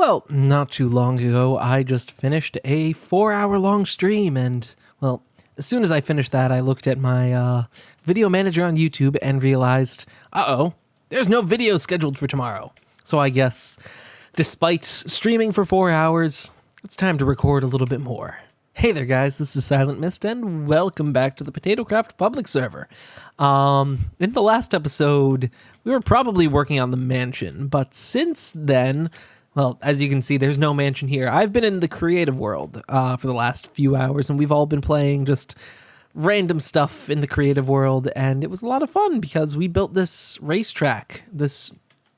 Well, not too long ago, I just finished a 4-hour long stream, and, well, as soon as I finished that, I looked at my video manager on YouTube and realized, uh-oh, there's no video scheduled for tomorrow. So I guess, despite streaming for 4 hours, it's time to record a little bit more. Hey there, guys, this is Silent Mist, and welcome back to the Potatocraft public server. In the last episode, we were probably working on the mansion, but since then, well, as you can see, there's no mansion here. I've been in the creative world for the last few hours, and we've all been playing just random stuff in the creative world, and it was a lot of fun because we built this racetrack, this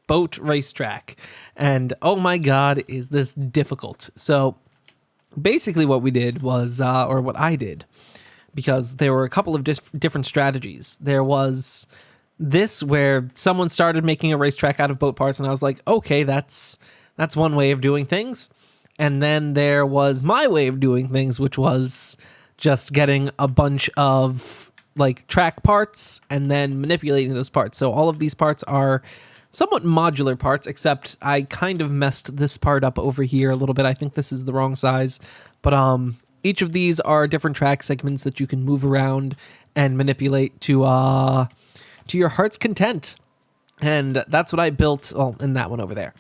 boat racetrack, and oh my god, is this difficult. So basically what we did was, or what I did, because there were a couple of different strategies. There was this where someone started making a racetrack out of boat parts, and I was like, okay, that's one way of doing things. And then there was my way of doing things, which was just getting a bunch of like track parts and then manipulating those parts. So all of these parts are somewhat modular parts, except I kind of messed this part up over here a little bit. I think this is the wrong size, but each of these are different track segments that you can move around and manipulate to your heart's content. And that's what I built, well, in that one over there.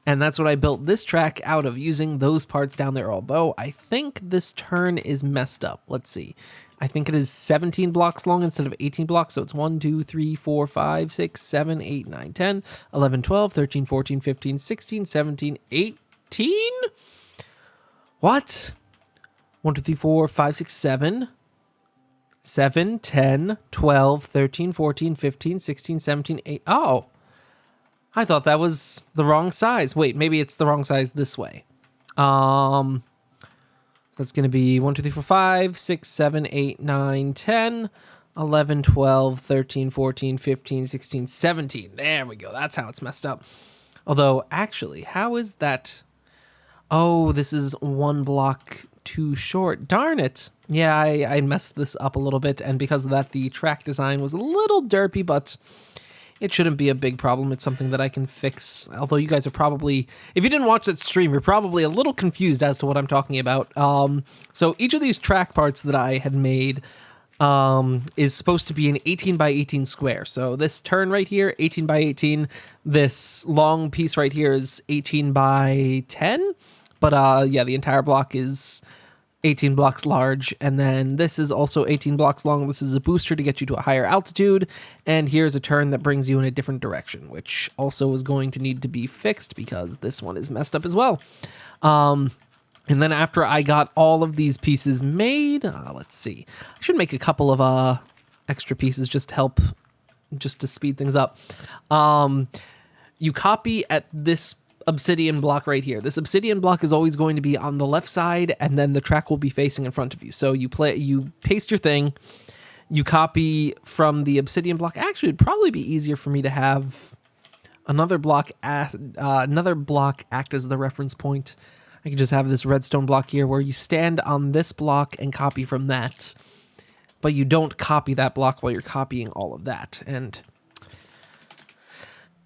And that's what I built this track out of, using those parts down there, although I think this turn is messed up. Let's see. I think it is 17 blocks long instead of 18 blocks, so it's 1, 2, 3, 4, 5, 6, 7, 8, 9, 10, 11, 12, 13, 14, 15, 16, 17, 18? What? 1, 2, 3, 4, 5, 6, 7, 7, 10, 12, 13, 14, 15, 16, 17, 8. Oh, I thought that was the wrong size. Wait, maybe it's the wrong size this way. So that's going to be 1, 2, 3, 4, 5, 6, 7, 8, 9, 10, 11, 12, 13, 14, 15, 16, 17. There we go. That's how it's messed up. Although, actually, how is that? Oh, this is one block too short. Darn it. Yeah, I messed this up a little bit, and because of that, the track design was a little derpy, but it shouldn't be a big problem. It's something that I can fix. Although you guys are probably, if you didn't watch that stream, you're probably a little confused as to what I'm talking about. So each of these track parts that I had made is supposed to be an 18 by 18 square. So this turn right here, 18 by 18. This long piece right here is 18 by 10. But yeah, the entire block is 18 blocks large, and then this is also 18 blocks long. This is a booster to get you to a higher altitude, and here's a turn that brings you in a different direction, which also is going to need to be fixed because this one is messed up as well. And then after I got all of these pieces made, let's see, I should make a couple of extra pieces just to speed things up. You copy at this obsidian block right here. This obsidian block is always going to be on the left side, and then the track will be facing in front of you. So you paste your thing, you copy from the obsidian block. Actually, it'd probably be easier for me to have another block act as the reference point. I could just have this redstone block here where you stand on this block and copy from that, but you don't copy that block while you're copying all of that. And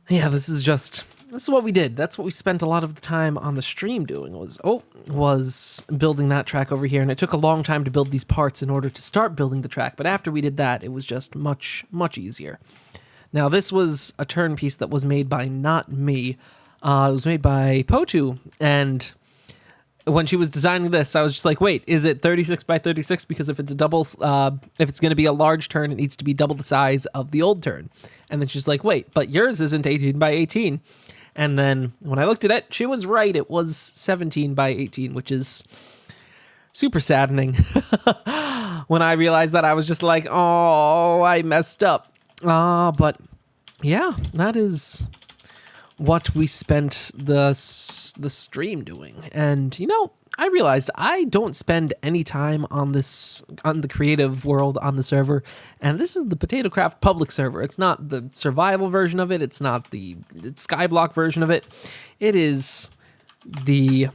yeah, this is what we did. That's what we spent a lot of the time on the stream doing, was building that track over here. And it took a long time to build these parts in order to start building the track. But after we did that, it was just much, much easier. Now, this was a turn piece that was made by not me. It was made by Potu. And when she was designing this, I was just like, wait, is it 36 by 36? Because if it's if it's going to be a large turn, it needs to be double the size of the old turn. And then she's like, wait, but yours isn't 18 by 18. And then when I looked at it, she was right. It was 17 by 18, which is super saddening. When I realized that, I was just like, oh, I messed up. But yeah, that is what we spent the stream doing. And, you know, I realized I don't spend any time on the creative world on the server, and this is the Potatocraft public server. It's not the survival version of it. It's not the Skyblock version of it. It is the,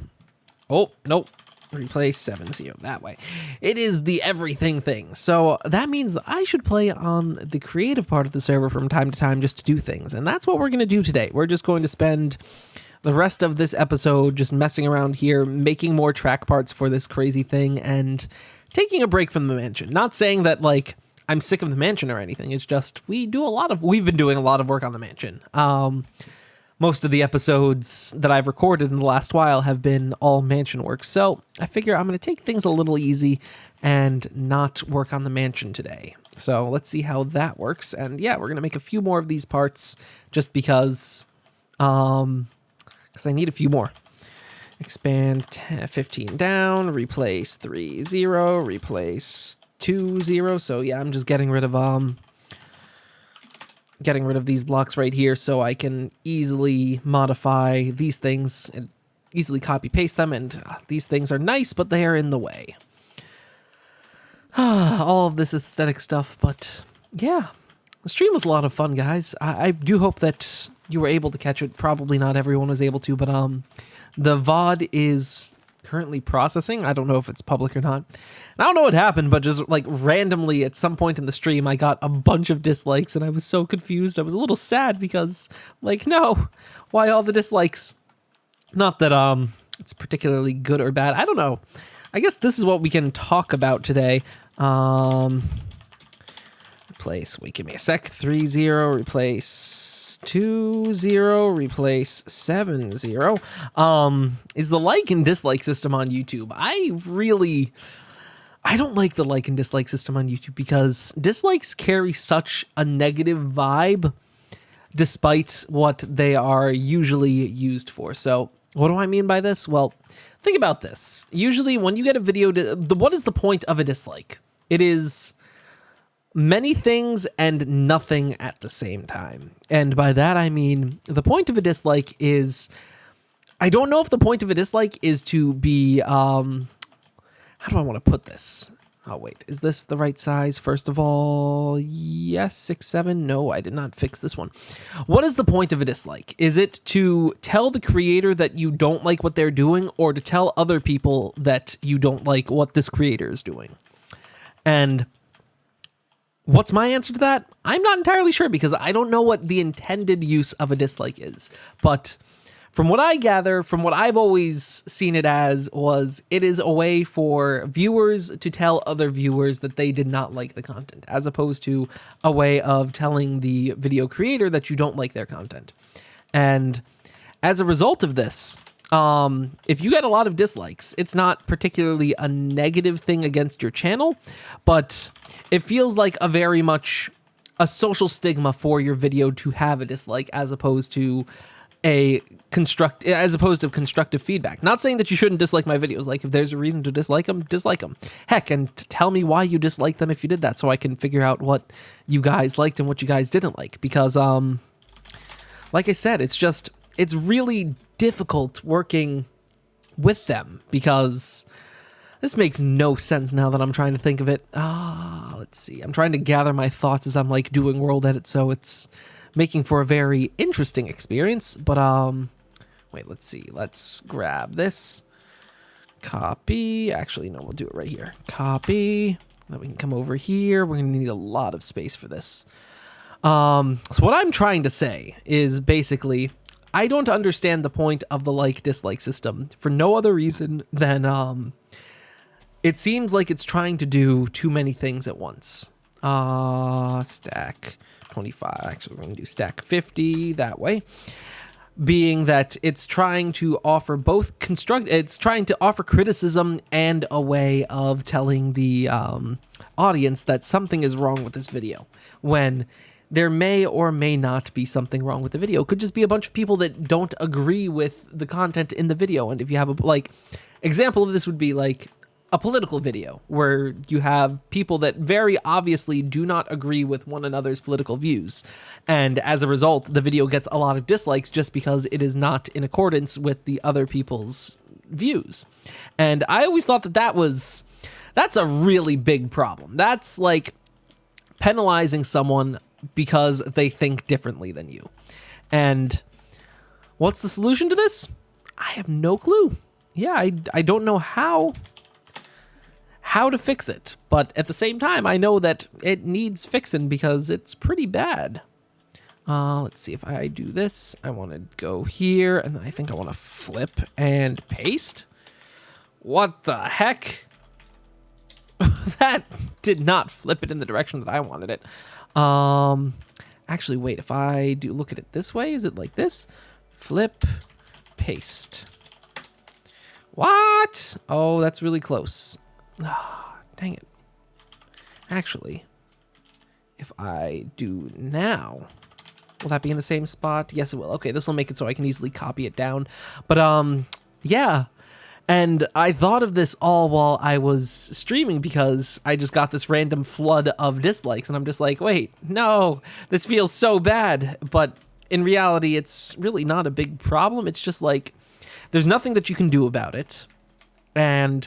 oh, nope, replay 7-0 that way. It is the everything thing. So that means that I should play on the creative part of the server from time to time just to do things, and that's what we're going to do today. We're just going to spend the rest of this episode just messing around here, making more track parts for this crazy thing, and taking a break from the mansion. Not saying that, like, I'm sick of the mansion or anything. It's just we've been doing a lot of work on the mansion. Most of the episodes that I've recorded in the last while have been all mansion work. So I figure I'm going to take things a little easy and not work on the mansion today. So let's see how that works. And yeah, we're going to make a few more of these parts just because I need a few more. Expand 15 down, replace 3, 0, replace 2, 0. So yeah, I'm just getting rid of these blocks right here so I can easily modify these things and easily copy paste them. And these things are nice, but they are in the way. All of this aesthetic stuff, but yeah, the stream was a lot of fun, guys. I do hope that you were able to catch it. Probably not everyone was able to, but the VOD is currently processing. I don't know if it's public or not. And I don't know what happened, but just like randomly at some point in the stream, I got a bunch of dislikes and I was so confused. I was a little sad because, like, no, why all the dislikes? Not that it's particularly good or bad. I don't know. I guess this is what we can talk about today. Replace, wait, give me a sec. 3, 0, replace 2, 0, replace 7, 0. Is the like and dislike system on YouTube. I don't like the like and dislike system on YouTube because dislikes carry such a negative vibe despite what they are usually used for. So what do I mean by this? Well, think about this. Usually when you get a video, what is the point of a dislike? It is many things and nothing at the same time. And by that, I mean, the point of a dislike is, I don't know if the point of a dislike is to be, how do I want to put this? Oh, wait, is this the right size? First of all, yes, 6, 7. No, I did not fix this one. What is the point of a dislike? Is it to tell the creator that you don't like what they're doing, or to tell other people that you don't like what this creator is doing? And what's my answer to that? I'm not entirely sure because I don't know what the intended use of a dislike is. But from what I gather, from what I've always seen it as, was it is a way for viewers to tell other viewers that they did not like the content, as opposed to a way of telling the video creator that you don't like their content. And as a result of this, if you get a lot of dislikes, it's not particularly a negative thing against your channel, but it feels like a very much a social stigma for your video to have a dislike as opposed to constructive feedback. Not saying that you shouldn't dislike my videos. Like, if there's a reason to dislike them, dislike them. Heck, and tell me why you dislike them if you did that, so I can figure out what you guys liked and what you guys didn't like. Because, like I said, it's really difficult working with them because this makes no sense now that I'm trying to think of it. Let's see. I'm trying to gather my thoughts as I'm like doing world edit, so it's making for a very interesting experience. But wait, let's see. Let's grab this. Copy. Actually, no, we'll do it right here. Copy. Then we can come over here. We're going to need a lot of space for this. So what I'm trying to say is basically, I don't understand the point of the like-dislike system for no other reason than it seems like it's trying to do too many things at once. Stack 25. Actually, we're going to do stack 50 that way. Being that it's trying to offer it's trying to offer criticism and a way of telling the audience that something is wrong with this video, when there may or may not be something wrong with the video. It could just be a bunch of people that don't agree with the content in the video. And if you have example of this would be like a political video where you have people that very obviously do not agree with one another's political views. And as a result, the video gets a lot of dislikes just because it is not in accordance with the other people's views. And I always thought that that's a really big problem. That's like penalizing someone because they think differently than you. And what's the solution to this? I have no clue. Yeah, I don't know how to fix it, but at the same time, I know that it needs fixing because it's pretty bad. Let's see if I do this. I want to go here, and then I think I want to flip and paste. What the heck? That did not flip it in the direction that I wanted it. Actually, wait, if I do look at it this way, is it like this? Flip, paste. What? Oh, that's really close. Oh, dang it. Actually, if I do now, will that be in the same spot? Yes, it will. Okay, this will make it so I can easily copy it down. But, yeah. And I thought of this all while I was streaming because I just got this random flood of dislikes, and I'm just like, wait, no, this feels so bad. But in reality, it's really not a big problem. It's just like, there's nothing that you can do about it. And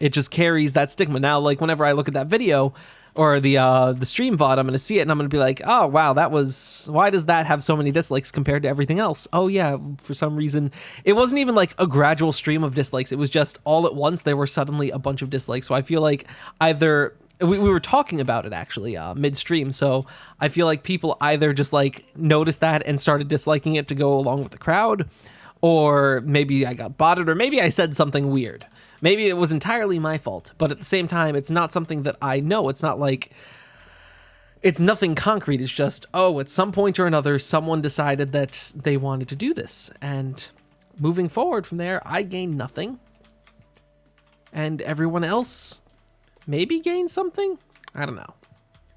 it just carries that stigma. Now, like, whenever I look at that video or the stream VOD, I'm going to see it and I'm going to be like, oh, wow, why does that have so many dislikes compared to everything else? Oh, yeah, for some reason, it wasn't even like a gradual stream of dislikes. It was just all at once, there were suddenly a bunch of dislikes. So I feel like either, we were talking about it actually mid-stream, so I feel like people either just like noticed that and started disliking it to go along with the crowd, or maybe I got botted, or maybe I said something weird. Maybe it was entirely my fault, but at the same time, it's not something that I know. It's not like, it's nothing concrete. It's just, oh, at some point or another, someone decided that they wanted to do this. And moving forward from there, I gained nothing. And everyone else maybe gained something? I don't know.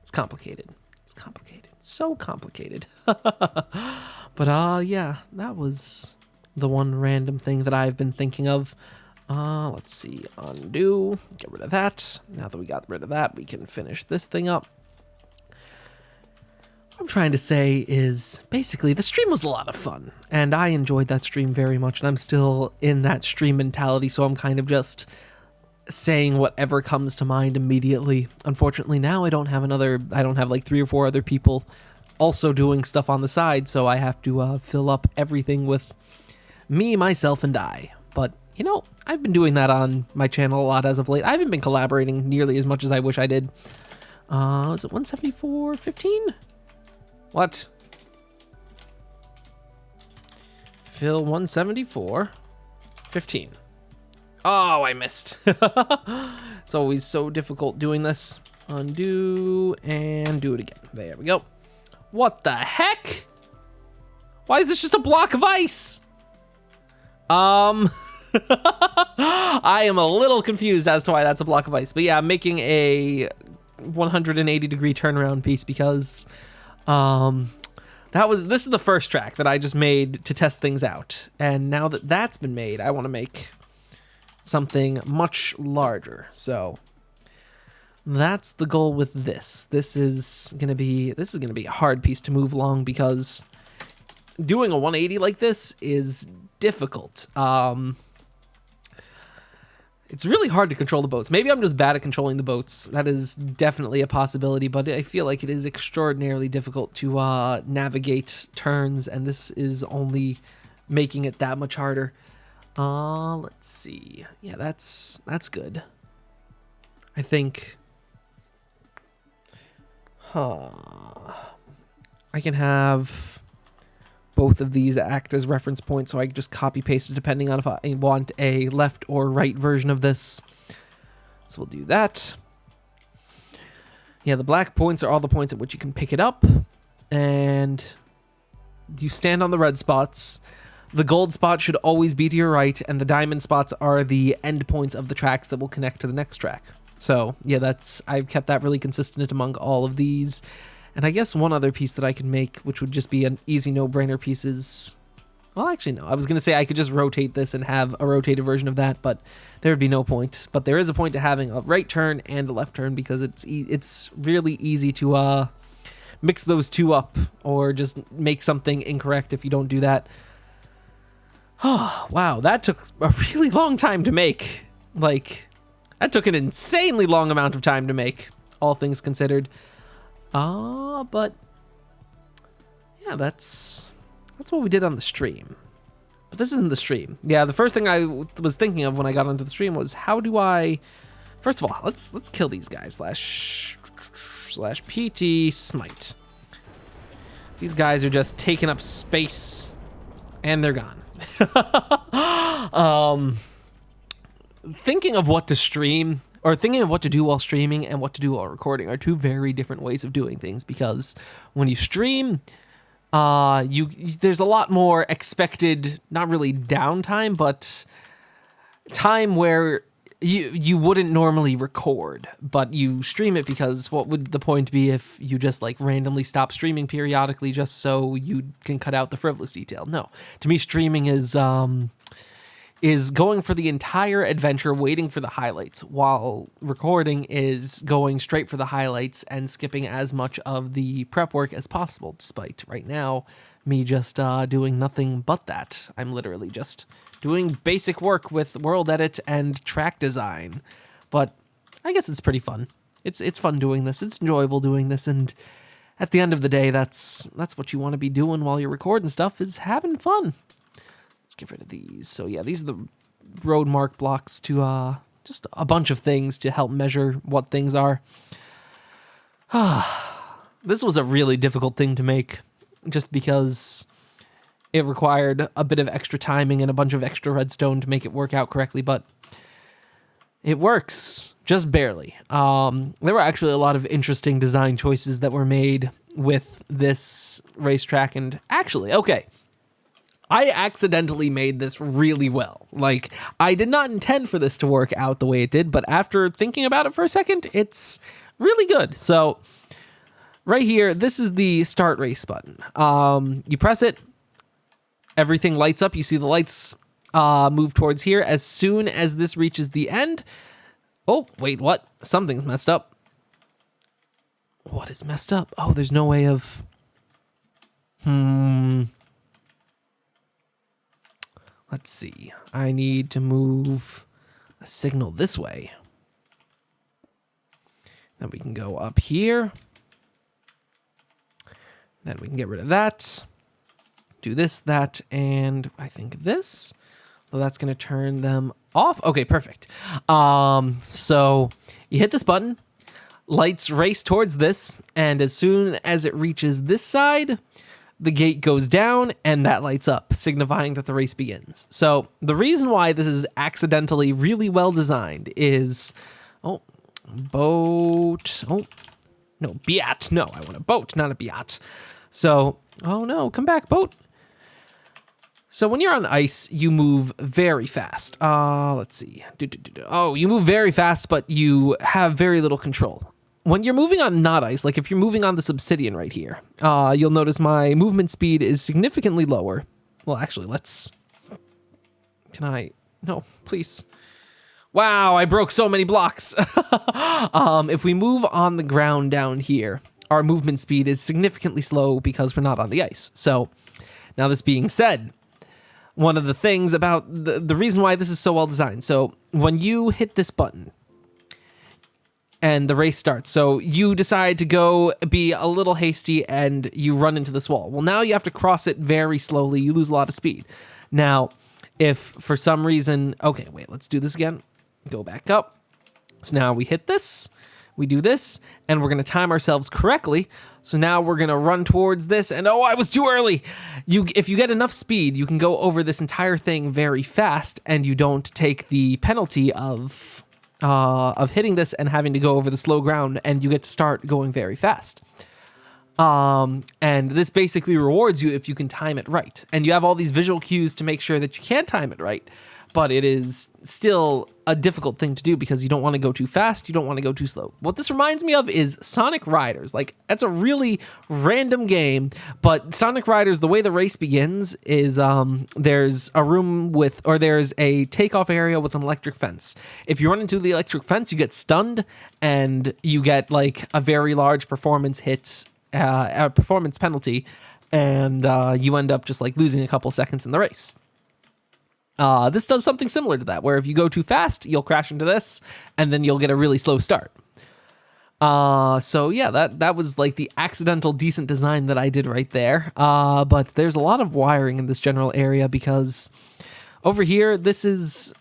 It's complicated. It's complicated. It's so complicated. But, yeah, that was the one random thing that I've been thinking of. Let's see, undo, get rid of that. Now that we got rid of that, we can finish this thing up. What I'm trying to say is, basically, the stream was a lot of fun, and I enjoyed that stream very much, and I'm still in that stream mentality, so I'm kind of just saying whatever comes to mind immediately. Unfortunately, now I don't have like 3 or 4 other people also doing stuff on the side, so I have to fill up everything with me, myself, and I. But you know, I've been doing that on my channel a lot as of late. I haven't been collaborating nearly as much as I wish I did. Is it 174.15? What? Fill 174.15. Oh, I missed. It's always so difficult doing this. Undo and do it again. There we go. What the heck? Why is this just a block of ice? I am a little confused as to why that's a block of ice. But yeah, I'm making a 180-degree turnaround piece because this is the first track that I just made to test things out. And now that that's been made, I want to make something much larger. So that's the goal with this. This is gonna be a hard piece to move along because doing a 180 like this is difficult. It's really hard to control the boats. Maybe I'm just bad at controlling the boats. That is definitely a possibility, but I feel like it is extraordinarily difficult to navigate turns, and this is only making it that much harder. Let's see. Yeah, that's good. I think... I can have both of these act as reference points, so I can just copy paste it depending on if I want a left or right version of this. So we'll do that. Yeah, the black points are all the points at which you can pick it up, and you stand on the red spots. The gold spot should always be to your right, and the diamond spots are the end points of the tracks that will connect to the next track. So yeah, I've kept that really consistent among all of these. And I guess one other piece that I could make, which would just be an easy no-brainer piece, is... Well, actually, no. I was going to say I could just rotate this and have a rotated version of that, but there would be no point. But there is a point to having a right turn and a left turn, because it's really easy to mix those two up, or just make something incorrect if you don't do that. Oh, wow, that took a really long time to make. Like, that took an insanely long amount of time to make, all things considered. But yeah, that's what we did on the stream. But this isn't the stream. Yeah, the first thing I was thinking of when I got onto the stream was, how do I... First of all, let's kill these guys. /PT smite. These guys are just taking up space, and they're gone. Thinking of what to stream, or thinking of what to do while streaming and what to do while recording are two very different ways of doing things, because when you stream, there's a lot more expected, not really downtime, but time where you wouldn't normally record, but you stream it because what would the point be if you just like randomly stop streaming periodically just so you can cut out the frivolous detail? No. To me, streaming is going for the entire adventure, waiting for the highlights, while recording is going straight for the highlights and skipping as much of the prep work as possible, despite right now me just doing nothing but that. I'm literally just doing basic work with world edit and track design, but I guess it's pretty fun. It's fun doing this. It's enjoyable doing this, and at the end of the day, that's what you want to be doing while you're recording stuff, is having fun. Let's get rid of these. So yeah, these are the road mark blocks to just a bunch of things to help measure what things are. This was a really difficult thing to make, just because it required a bit of extra timing and a bunch of extra redstone to make it work out correctly, but it works, just barely. There were actually a lot of interesting design choices that were made with this racetrack, and actually, okay, I accidentally made this really well. Like, I did not intend for this to work out the way it did, but after thinking about it for a second, it's really good. So, right here, this is the start race button. You press it, everything lights up. You see the lights move towards here. As soon as this reaches the end... Oh, wait, what? Something's messed up. What is messed up? Oh, there's no way of... Let's see. I need to move a signal this way. Then we can go up here. Then we can get rid of that. Do this, that, and I think this. So that's going to turn them off. Okay, perfect. So you hit this button, lights race towards this, and as soon as it reaches this side, the gate goes down and that lights up, signifying that the race begins. So the reason why this is accidentally really well designed is, boat. Oh, no, Beat. No, I want a boat, not a Beat. So, oh no, come back, boat. So when you're on ice, you move very fast. Let's see. Oh, you move very fast, but you have very little control. When you're moving on not ice, like if you're moving on this obsidian right here, you'll notice my movement speed is significantly lower. Well, actually, no, please. Wow, I broke so many blocks. If we move on the ground down here, our movement speed is significantly slow because we're not on the ice. So now this being said, one of the things about the reason why this is so well designed. So when you hit this button and the race starts, so you decide to go be a little hasty and you run into this wall. Well, now you have to cross it very slowly. You lose a lot of speed. Now, if for some reason, okay, wait, let's do this again. Go back up. So now we hit this, we do this, and we're going to time ourselves correctly. So now we're going to run towards this, and oh, I was too early. If you get enough speed, you can go over this entire thing very fast, and you don't take the penalty of hitting this and having to go over the slow ground, and you get to start going very fast. And this basically rewards you if you can time it right. And you have all these visual cues to make sure that you can time it right, but it is still a difficult thing to do because you don't want to go too fast, you don't want to go too slow. What this reminds me of is Sonic Riders. Like, that's a really random game, but Sonic Riders, the way the race begins is there's a takeoff area with an electric fence. If you run into the electric fence, you get stunned and you get like a very large performance hit, a performance penalty, and you end up just like losing a couple seconds in the race. This does something similar to that, where if you go too fast, you'll crash into this, and then you'll get a really slow start. So yeah, that was like the accidental decent design that I did right there. But there's a lot of wiring in this general area because over here, since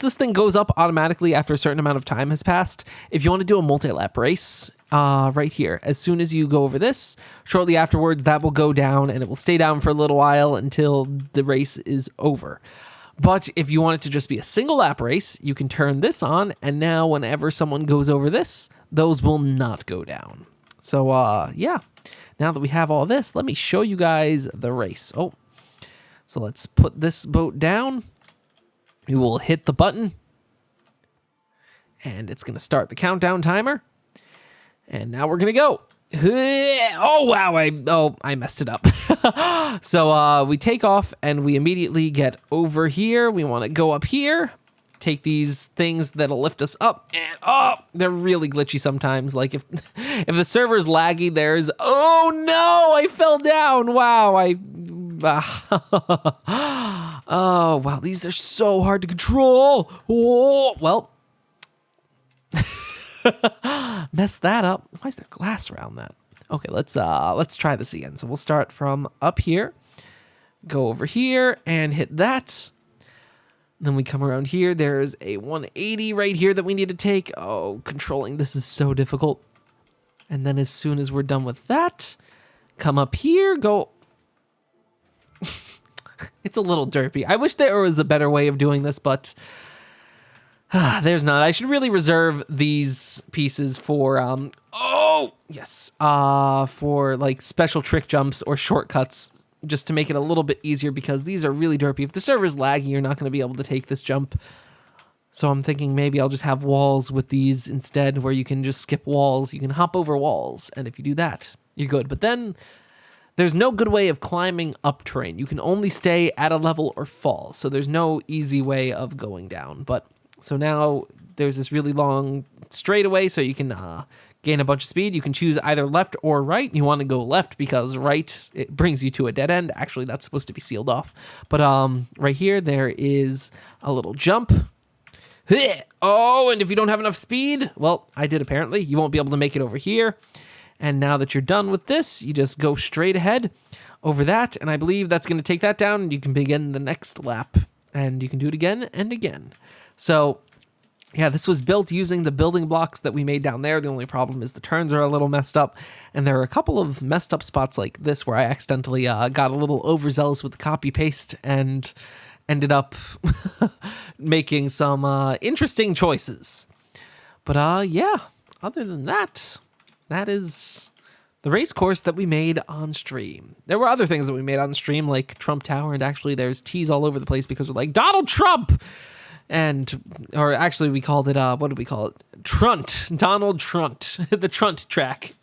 this thing goes up automatically after a certain amount of time has passed, if you want to do a multi-lap race, right here. As soon as you go over this, shortly afterwards, that will go down and it will stay down for a little while until the race is over. But if you want it to just be a single lap race, you can turn this on, and now whenever someone goes over this, those will not go down. So, yeah, now that we have all this, let me show you guys the race. Oh, so let's put this boat down. We will hit the button, and it's going to start the countdown timer. And now we're going to go. Oh, wow, I messed it up. So we take off, and we immediately get over here. We want to go up here, take these things that'll lift us up, and they're really glitchy sometimes. Like if the server's laggy, there's, oh no, I fell down. Wow, oh, wow, these are so hard to control. Oh, well, messed that up. Why is there glass around that? Okay, let's try this again. So we'll start from up here, go over here, and hit that. Then we come around here. There's a 180 right here that we need to take. Oh, controlling this is so difficult. And then as soon as we're done with that, come up here, go. It's a little derpy. I wish there was a better way of doing this, but there's not. I should really reserve these pieces for, for like special trick jumps or shortcuts, just to make it a little bit easier, because these are really derpy. If the server's laggy, you're not going to be able to take this jump. So I'm thinking maybe I'll just have walls with these instead, where you can just skip walls. You can hop over walls, and if you do that, you're good. But then there's no good way of climbing up terrain. You can only stay at a level or fall, so there's no easy way of going down. But so now there's this really long straightaway, so you can gain a bunch of speed. You can choose either left or right. You want to go left because right, it brings you to a dead end. Actually, that's supposed to be sealed off. But right here, there is a little jump. Oh, and if you don't have enough speed, well, I did apparently, you won't be able to make it over here. And now that you're done with this, you just go straight ahead over that. And I believe that's going to take that down, and you can begin the next lap. And you can do it again and again. So yeah, this was built using the building blocks that we made down there. The only problem is the turns are a little messed up, and there are a couple of messed up spots like this where I accidentally got a little overzealous with the copy paste and ended up making some interesting choices. But yeah, other than that, that is the race course that we made on stream. There were other things that we made on stream, like Trump Tower, and actually there's T's all over the place because we're like, Donald Trump! Or actually we called it, what did we call it? Trunt. Donald Trunt. The Trunt track.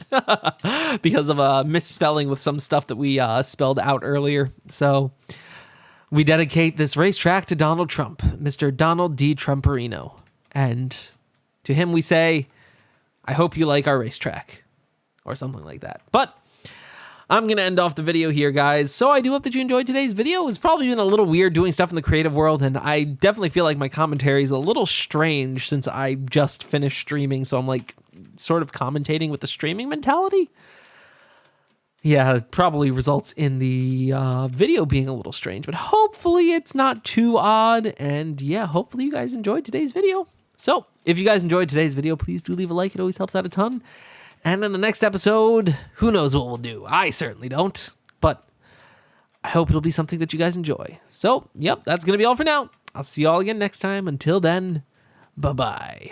Because of a misspelling with some stuff that we spelled out earlier. So we dedicate this racetrack to Donald Trump, Mr. Donald D. Trumperino. And to him we say, I hope you like our racetrack. Or something like that. But I'm going to end off the video here, guys. So I do hope that you enjoyed today's video. It's probably been a little weird doing stuff in the creative world, and I definitely feel like my commentary is a little strange since I just finished streaming, so I'm like sort of commentating with the streaming mentality. Yeah, it probably results in the video being a little strange, but hopefully it's not too odd, and yeah, hopefully you guys enjoyed today's video. So if you guys enjoyed today's video, please do leave a like. It always helps out a ton. And in the next episode, who knows what we'll do? I certainly don't. But I hope it'll be something that you guys enjoy. So, yep, that's going to be all for now. I'll see you all again next time. Until then, bye-bye.